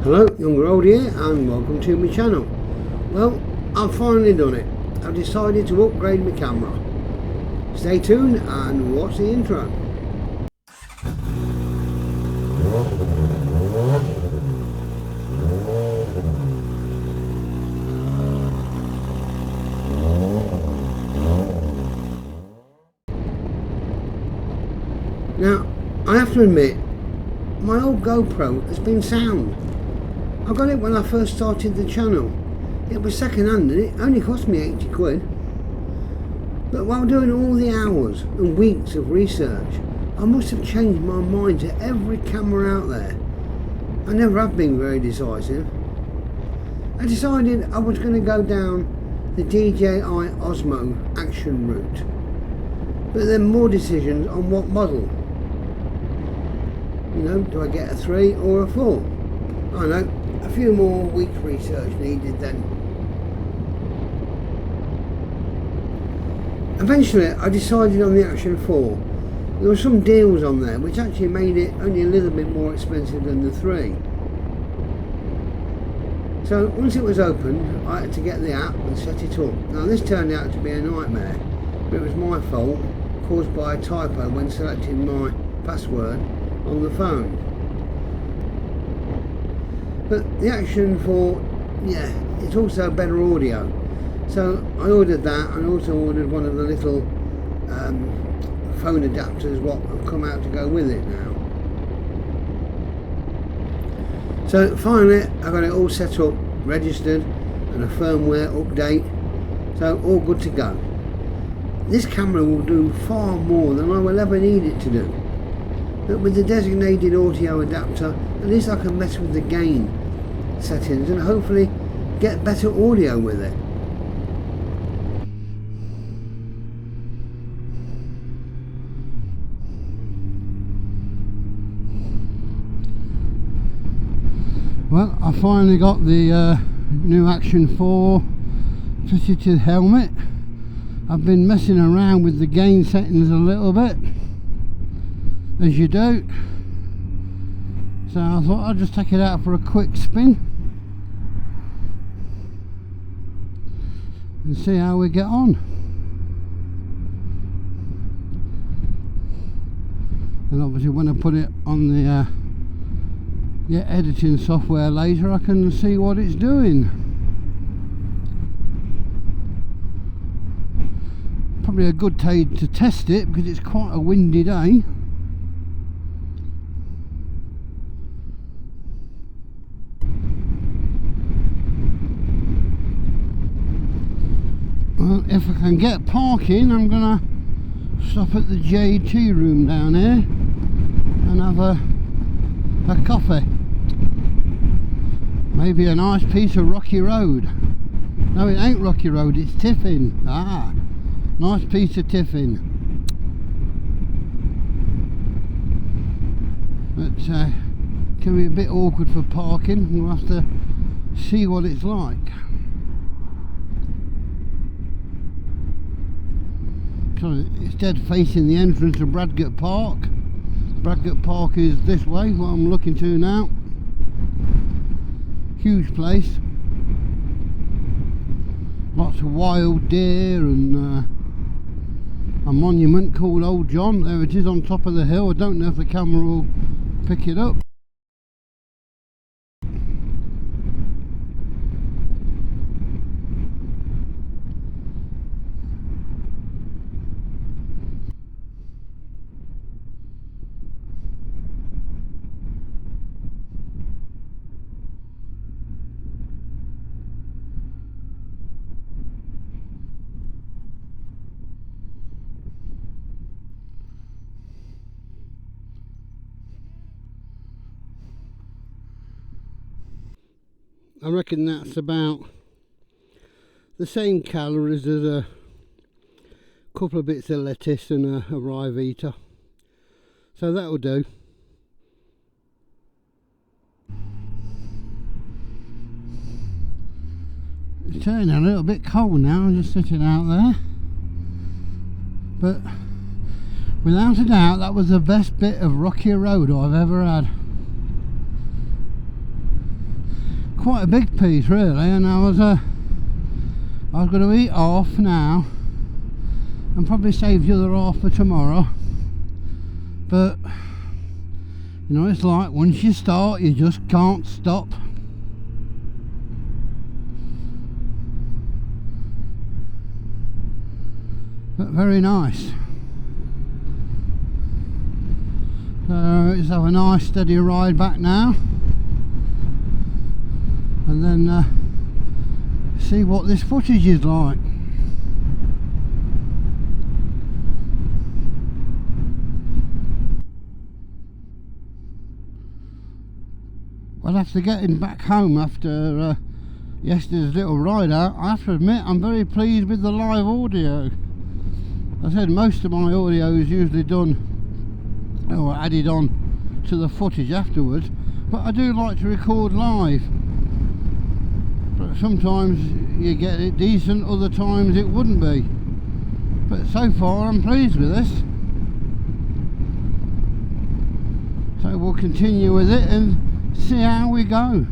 Hello, Younger Old here, and welcome to my channel. Well, I've finally done it. I've decided to upgrade my camera. Stay tuned and watch the intro. Now, I have to admit, my old GoPro has been sound. I got it when I first started the channel. It was second hand and it only cost me 80 quid. But while doing all the hours and weeks of research, I must have changed my mind to every camera out there. I never have been very decisive. I decided I was going to go down the DJI Osmo action route. But then more decisions on what model. You know, do I get a 3 or a 4? I know, a few more weeks research needed then. Eventually I decided on the Action 4. There were some deals on there which actually made it only a little bit more expensive than the 3. So once it was open, I had to get the app and set it up. Now this turned out to be a nightmare, but it was my fault, caused by a typo when selecting my password on the phone. But the Action 4, yeah, it's also better audio. So I ordered that, and also ordered one of the little phone adapters what have come out to go with it now. So finally I got it all set up, registered, and a firmware update, so all good to go. This camera will do far more than I will ever need it to do. But with the designated audio adapter, at least I can mess with the gain settings and hopefully get better audio with it. Well, I finally got the new Action 4 fitted to the helmet. I've been messing around with the gain settings a little bit, as you do, so I thought I'd just take it out for a quick spin and see how we get on. And obviously when I put it on the editing software later, I can see what it's doing. Probably a good day to test it because it's quite a windy day. Well, if I can get parking, I'm gonna stop at the JT room down here and have a coffee. Maybe a nice piece of Rocky Road. No, it ain't Rocky Road, it's Tiffin. Ah, nice piece of Tiffin. But can be a bit awkward for parking. We'll have to see what it's like. So it's dead facing the entrance of Bradgate Park. Bradgate Park is this way, what I'm looking to now. Huge place. Lots of wild deer and a monument called Old John. There it is on top of the hill. I don't know if the camera will pick it up. I reckon that's about the same calories as a couple of bits of lettuce and a rye vita, so that'll do. It's turning a little bit cold now. I'm just sitting out there, but without a doubt that was the best bit of Rocky Road I've ever had. quite a big piece really, and I was going to eat half now and probably save the other half for tomorrow. But you know, it's like once you start, you just can't stop. But very nice. So let's have a nice steady ride back now, and then see what this footage is like. Well, after getting back home after yesterday's little ride out, I have to admit I'm very pleased with the live audio. I said most of my audio is usually done or added on to the footage afterwards, but I do like to record live. But sometimes you get it decent, other times it wouldn't be. But so far I'm pleased with this. So we'll continue with it and see how we go.